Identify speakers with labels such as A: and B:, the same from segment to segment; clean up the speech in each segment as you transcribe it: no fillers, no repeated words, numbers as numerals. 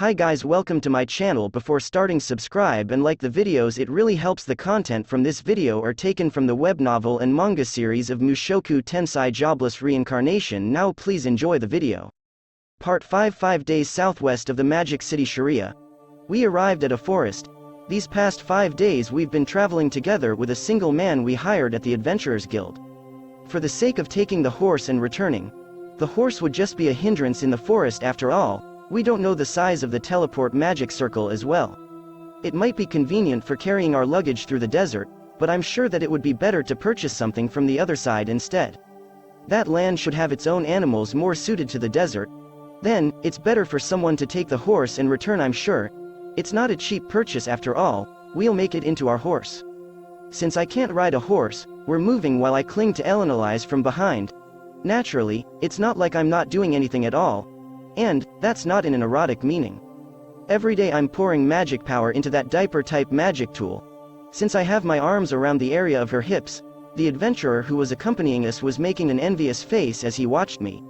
A: Hi guys, welcome to my channel. Before starting, subscribe and like the videos, it really helps. The content from this video are taken from the web novel and manga series of Mushoku Tensei Jobless Reincarnation. Now please enjoy the video. Part 5. 5 days southwest of the magic city Sharia. We arrived at a forest. These past 5 days we've been traveling together with a single man we hired at the Adventurers Guild. For the sake of taking the horse and returning. The horse would just be a hindrance in the forest after all. We don't know the size of the teleport magic circle as well. It might be convenient for carrying our luggage through the desert, but I'm sure that it would be better to purchase something from the other side instead. That land should have its own animals more suited to the desert. Then, it's better for someone to take the horse and return, I'm sure. It's not a cheap purchase after all. We'll make it into our horse. Since I can't ride a horse, we're moving while I cling to Elinalise from behind. Naturally, it's not like I'm not doing anything at all. And, that's not in an erotic meaning. Every day I'm pouring magic power into that diaper-type magic tool. Since I have my arms around the area of her hips, the adventurer who was accompanying us was making an envious face as he watched me.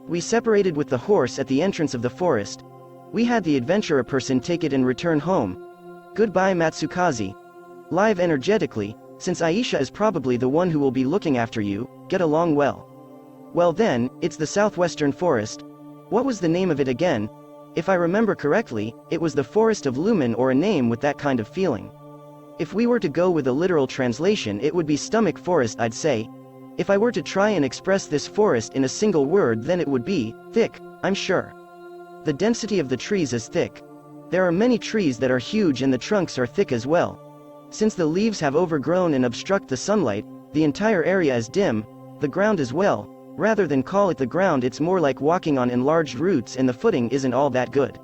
A: We separated with the horse at the entrance of the forest. We had the adventurer person take it and return home. Goodbye Matsukaze. Live energetically, since Aisha is probably the one who will be looking after you, get along well. Well then, it's the southwestern forest. What was the name of it again? If I remember correctly, it was the Forest of Lumen, or a name with that kind of feeling. If we were to go with a literal translation, it would be stomach forest, I'd say. If I were to try and express this forest in a single word, then it would be thick, I'm sure. The density of the trees is thick. There are many trees that are huge and the trunks are thick as well. Since the leaves have overgrown and obstruct the sunlight, the entire area is dim, the ground as well. Rather than call it the ground, it's more like walking on enlarged roots, and the footing isn't all that good.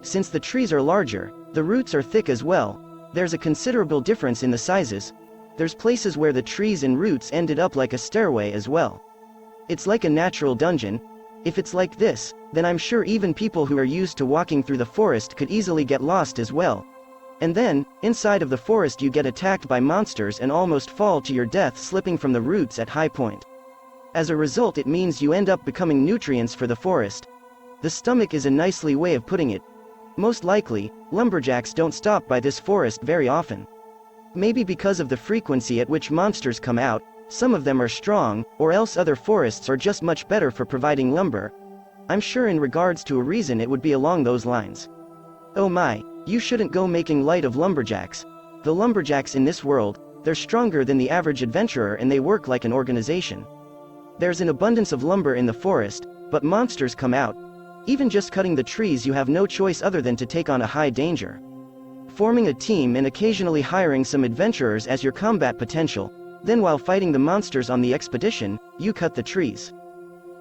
A: Since the trees are larger, the roots are thick as well. There's a considerable difference in the sizes. There's places where the trees and roots ended up like a stairway as well. It's like a natural dungeon. If it's like this, then I'm sure even people who are used to walking through the forest could easily get lost as well. And then, inside of the forest you get attacked by monsters and almost fall to your death slipping from the roots at high point. As a result, it means you end up becoming nutrients for the forest. The stomach is a nicely way of putting it. Most likely, lumberjacks don't stop by this forest very often. Maybe because of the frequency at which monsters come out, some of them are strong, or else other forests are just much better for providing lumber. I'm sure in regards to a reason it would be along those lines. Oh my, you shouldn't go making light of lumberjacks. The lumberjacks in this world, they're stronger than the average adventurer and they work like an organization. There's an abundance of lumber in the forest, but monsters come out. Even just cutting the trees, you have no choice other than to take on a high danger. Forming a team and occasionally hiring some adventurers as your combat potential, then while fighting the monsters on the expedition, you cut the trees.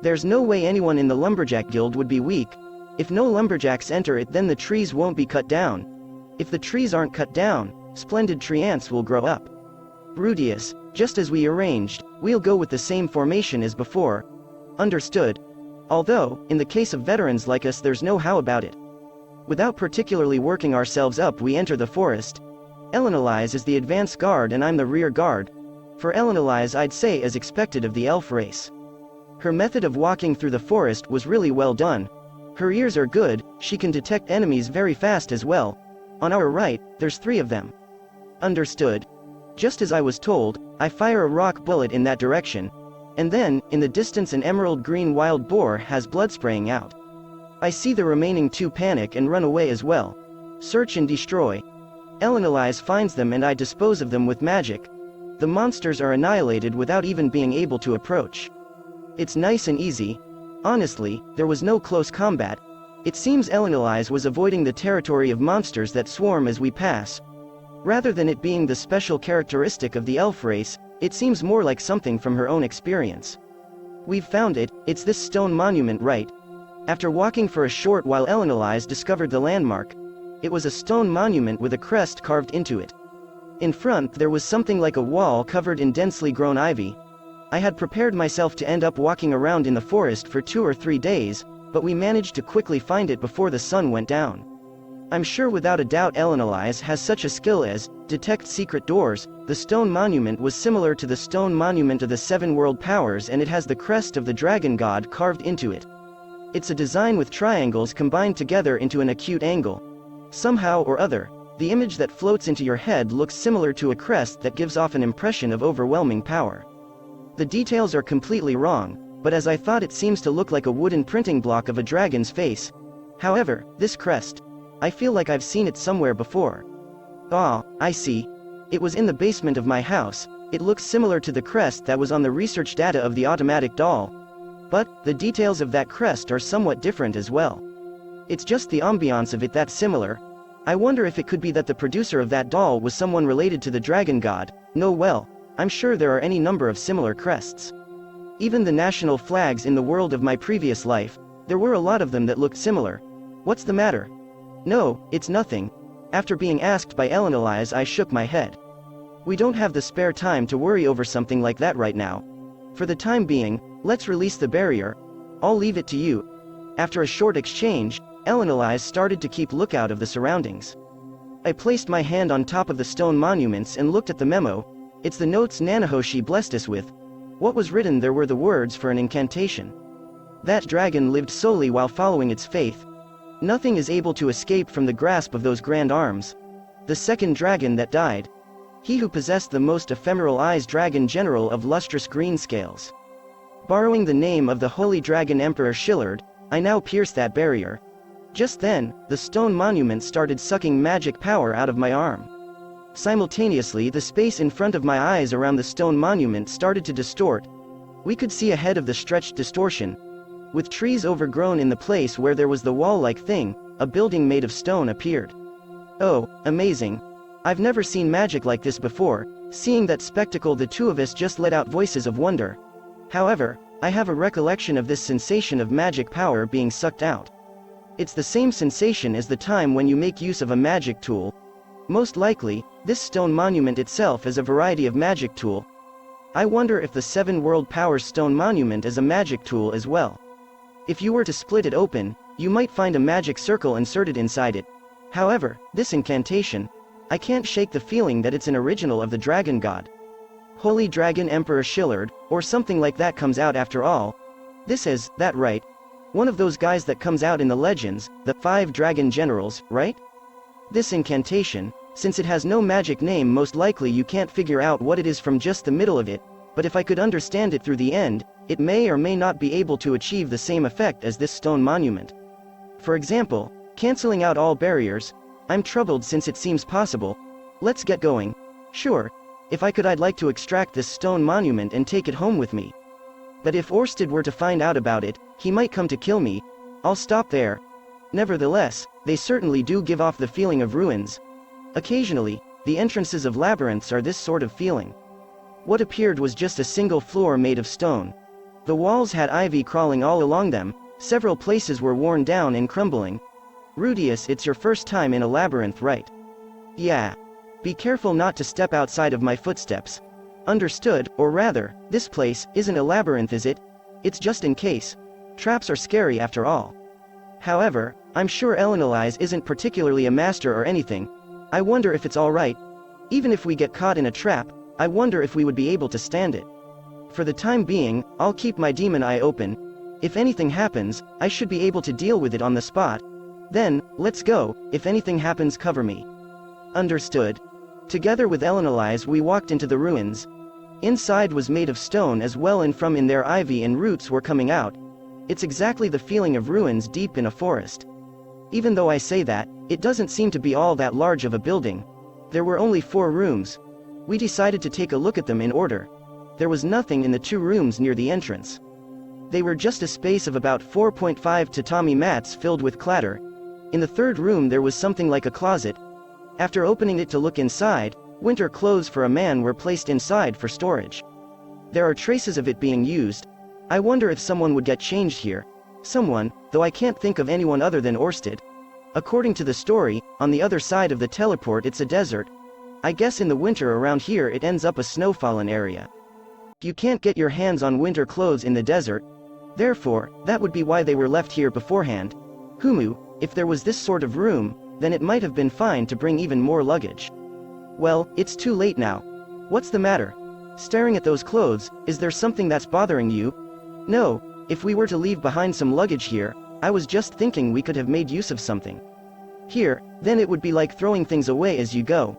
A: There's no way anyone in the Lumberjack Guild would be weak. If no lumberjacks enter it, then the trees won't be cut down. If the trees aren't cut down, splendid tree ants will grow up. Rudeus, just as we arranged, we'll go with the same formation as before. Understood. Although, in the case of veterans like us, there's no how about it. Without particularly working ourselves up, we enter the forest. Elinalise is the advance guard and I'm the rear guard. For Elinalise, I'd say as expected of the elf race. Her method of walking through the forest was really well done. Her ears are good, she can detect enemies very fast as well. On our right, there's 3 of them. Understood. Just as I was told, I fire a rock bullet in that direction. And then, in the distance, an emerald green wild boar has blood spraying out. I see the remaining 2 panic and run away as well. Search and destroy. Elinalise finds them and I dispose of them with magic. The monsters are annihilated without even being able to approach. It's nice and easy. Honestly, there was no close combat. It seems Elinalise was avoiding the territory of monsters that swarm as we pass. Rather than it being the special characteristic of the elf race, it seems more like something from her own experience. We've found it, it's this stone monument, right? After walking for a short while, Elinalise discovered the landmark. It was a stone monument with a crest carved into it. In front there was something like a wall covered in densely grown ivy. I had prepared myself to end up walking around in the forest for 2 or 3 days, but we managed to quickly find it before the sun went down. I'm sure without a doubt Elinalise has such a skill as detect secret doors. The stone monument was similar to the stone monument of the 7 world powers and it has the crest of the dragon god carved into it. It's a design with triangles combined together into an acute angle. Somehow or other, the image that floats into your head looks similar to a crest that gives off an impression of overwhelming power. The details are completely wrong, but as I thought, it seems to look like a wooden printing block of a dragon's face. However, this crest, I feel like I've seen it somewhere before. Ah, I see. It was in the basement of my house. It looks similar to the crest that was on the research data of the automatic doll. But, the details of that crest are somewhat different as well. It's just the ambiance of it that's similar. I wonder if it could be that the producer of that doll was someone related to the dragon god. No, well, I'm sure there are any number of similar crests. Even the national flags in the world of my previous life, there were a lot of them that looked similar. What's the matter? No, it's nothing. After being asked by Elinalise, I shook my head. We don't have the spare time to worry over something like that right now. For the time being, let's release the barrier. I'll leave it to you. After a short exchange, Elinalise started to keep lookout of the surroundings. I placed my hand on top of the stone monuments and looked at the memo. It's the notes Nanahoshi blessed us with. What was written there were the words for an incantation. That dragon lived solely while following its faith. Nothing is able to escape from the grasp of those grand arms. The second dragon that died. He who possessed the most ephemeral eyes, dragon general of lustrous green scales. Borrowing the name of the holy dragon Emperor Shillard, I now pierced that barrier. Just then, the stone monument started sucking magic power out of my arm. Simultaneously, the space in front of my eyes around the stone monument started to distort. We could see ahead of the stretched distortion. With trees overgrown in the place where there was the wall-like thing, a building made of stone appeared. Oh, amazing. I've never seen magic like this before. Seeing that spectacle, the two of us just let out voices of wonder. However, I have a recollection of this sensation of magic power being sucked out. It's the same sensation as the time when you make use of a magic tool. Most likely, this stone monument itself is a variety of magic tool. I wonder if the 7 World Powers stone monument is a magic tool as well. If you were to split it open, you might find a magic circle inserted inside it. However, this incantation, I can't shake the feeling that it's an original of the dragon god. Holy Dragon Emperor Shillard, or something like that comes out after all. This is, that right? One of those guys that comes out in the legends, the 5 dragon generals, right? This incantation, since it has no magic name, most likely you can't figure out what it is from just the middle of it, but if I could understand it through the end, it may or may not be able to achieve the same effect as this stone monument. For example, canceling out all barriers. I'm troubled since it seems possible. Let's get going. Sure. If I could, I'd like to extract this stone monument and take it home with me. But if Orsted were to find out about it, he might come to kill me. I'll stop there. Nevertheless, they certainly do give off the feeling of ruins. Occasionally, the entrances of labyrinths are this sort of feeling. What appeared was just a single floor made of stone. The walls had ivy crawling all along them, several places were worn down and crumbling. Rudeus, it's your first time in a labyrinth, right? Yeah. Be careful not to step outside of my footsteps. Understood, or rather, this place isn't a labyrinth, is it? It's just in case. Traps are scary after all. However, I'm sure Elinalise isn't particularly a master or anything. I wonder if it's alright. Even if we get caught in a trap, I wonder if we would be able to stand it. For the time being, I'll keep my demon eye open. If anything happens, I should be able to deal with it on the spot. Then, let's go. If anything happens, cover me. Understood. Together with Elinalise, we walked into the ruins. Inside was made of stone as well, and from in there ivy and roots were coming out. It's exactly the feeling of ruins deep in a forest. Even though I say that, it doesn't seem to be all that large of a building. There were only 4 rooms. We decided to take a look at them in order. There was nothing in the 2 rooms near the entrance. They were just a space of about 4.5 tatami mats filled with clatter. In the 3rd room there was something like a closet. After opening it to look inside, winter clothes for a man were placed inside for storage. There are traces of it being used. I wonder if someone would get changed here. Someone, though I can't think of anyone other than Orsted. According to the story, on the other side of the teleport it's a desert. I guess in the winter around here it ends up a snowfallen area. You can't get your hands on winter clothes in the desert. Therefore, that would be why they were left here beforehand. Humu, if there was this sort of room, then it might have been fine to bring even more luggage. Well, it's too late now. What's the matter? Staring at those clothes, is there something that's bothering you? No, If we were to leave behind some luggage here, I was just thinking we could have made use of something. Here, then it would be like throwing things away as you go.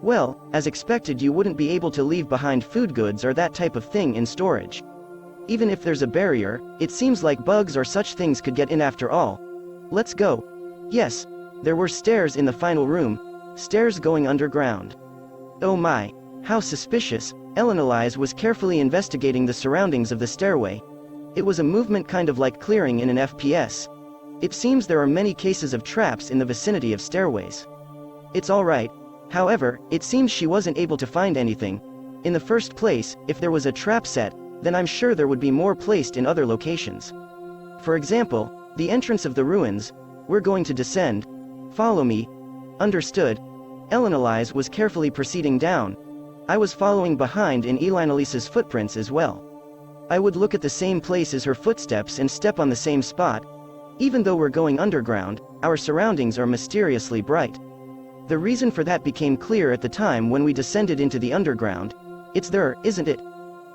A: Well, as expected you wouldn't be able to leave behind food goods or that type of thing in storage. Even if there's a barrier, it seems like bugs or such things could get in after all. Let's go. Yes, there were stairs in the final room, stairs going underground. Oh my, how suspicious. Elinalise was carefully investigating the surroundings of the stairway. It was a movement kind of like clearing in an FPS. It seems there are many cases of traps in the vicinity of stairways. It's alright. However, it seems she wasn't able to find anything. In the first place, if there was a trap set, then I'm sure there would be more placed in other locations. For example, the entrance of the ruins. We're going to descend. Follow me. Understood. Elinalise was carefully proceeding down. I was following behind in Elinalise's footprints as well. I would look at the same place as her footsteps and step on the same spot. Even though we're going underground, our surroundings are mysteriously bright. The reason for that became clear at the time when we descended into the underground. It's there, isn't it?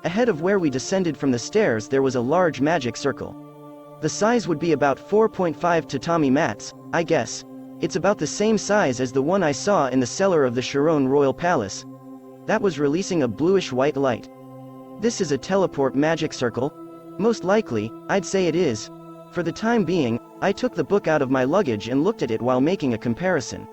A: Ahead of where we descended from the stairs there was a large magic circle. The size would be about 4.5 tatami mats, I guess. It's about the same size as the one I saw in the cellar of the Chiron Royal Palace. That was releasing a bluish-white light. This is a teleport magic circle? Most likely, I'd say it is. For the time being, I took the book out of my luggage and looked at it while making a comparison.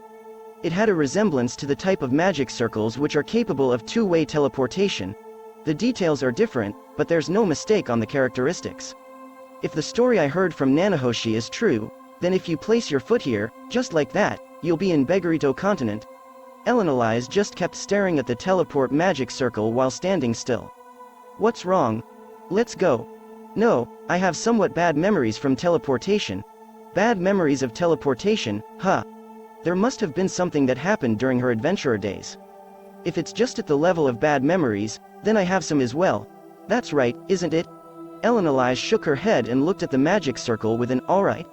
A: It had a resemblance to the type of magic circles which are capable of two-way teleportation. The details are different, but there's no mistake on the characteristics. If the story I heard from Nanahoshi is true, then if you place your foot here, just like that, you'll be in Begarito continent. Elinalise just kept staring at the teleport magic circle while standing still. What's wrong? Let's go. No, I have somewhat bad memories from teleportation. Bad memories of teleportation, huh? There must have been something that happened during her adventurer days. If it's just at the level of bad memories, then I have some as well. That's right, isn't it? Elinalise shook her head and looked at the magic circle with an alright.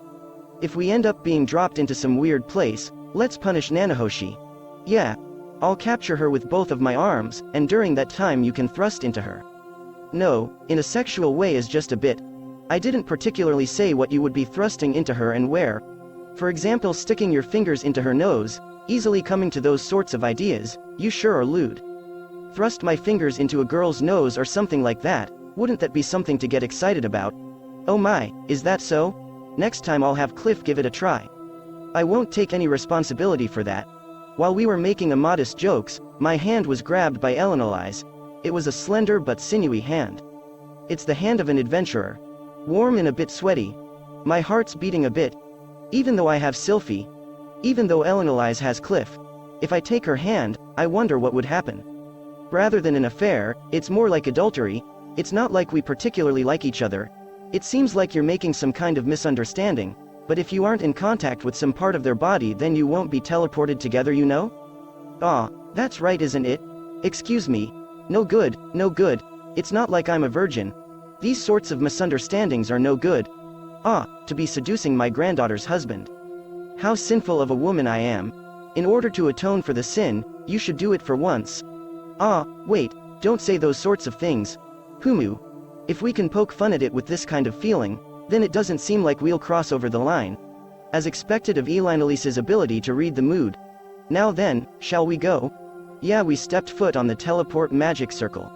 A: If we end up being dropped into some weird place, let's punish Nanahoshi. Yeah. I'll capture her with both of my arms, and during that time you can thrust into her. No, in a sexual way is just a bit. I didn't particularly say what you would be thrusting into her and where. For example, sticking your fingers into her nose, easily coming to those sorts of ideas. You sure are lewd. Thrust my fingers into a girl's nose or something like that, wouldn't that be something to get excited about? Oh my, is that so? Next time I'll have Cliff give it a try. I won't take any responsibility for that. While we were making immodest jokes, my hand was grabbed by Elinalise. It was a slender but sinewy hand. It's the hand of an adventurer. Warm and a bit sweaty. My heart's beating a bit. Even though I have Sylphy. Even though Elinalise has Cliff. If I take her hand, I wonder what would happen. Rather than an affair, it's more like adultery. It's not like we particularly like each other. It seems like you're making some kind of misunderstanding, but if you aren't in contact with some part of their body then you won't be teleported together, you know? Ah, that's right, isn't it? Excuse me. No good, no good. It's not like I'm a virgin. These sorts of misunderstandings are no good. Ah, to be seducing my granddaughter's husband. How sinful of a woman I am. In order to atone for the sin, you should do it for once. Ah, wait, don't say those sorts of things. Humu. If we can poke fun at it with this kind of feeling, then it doesn't seem like we'll cross over the line. As expected of Elinalise's ability to read the mood. Now then, shall we go? Yeah, we stepped foot on the teleport magic circle.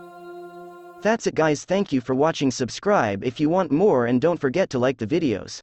A: That's it guys, thank you for watching, subscribe if you want more and don't forget to like the videos.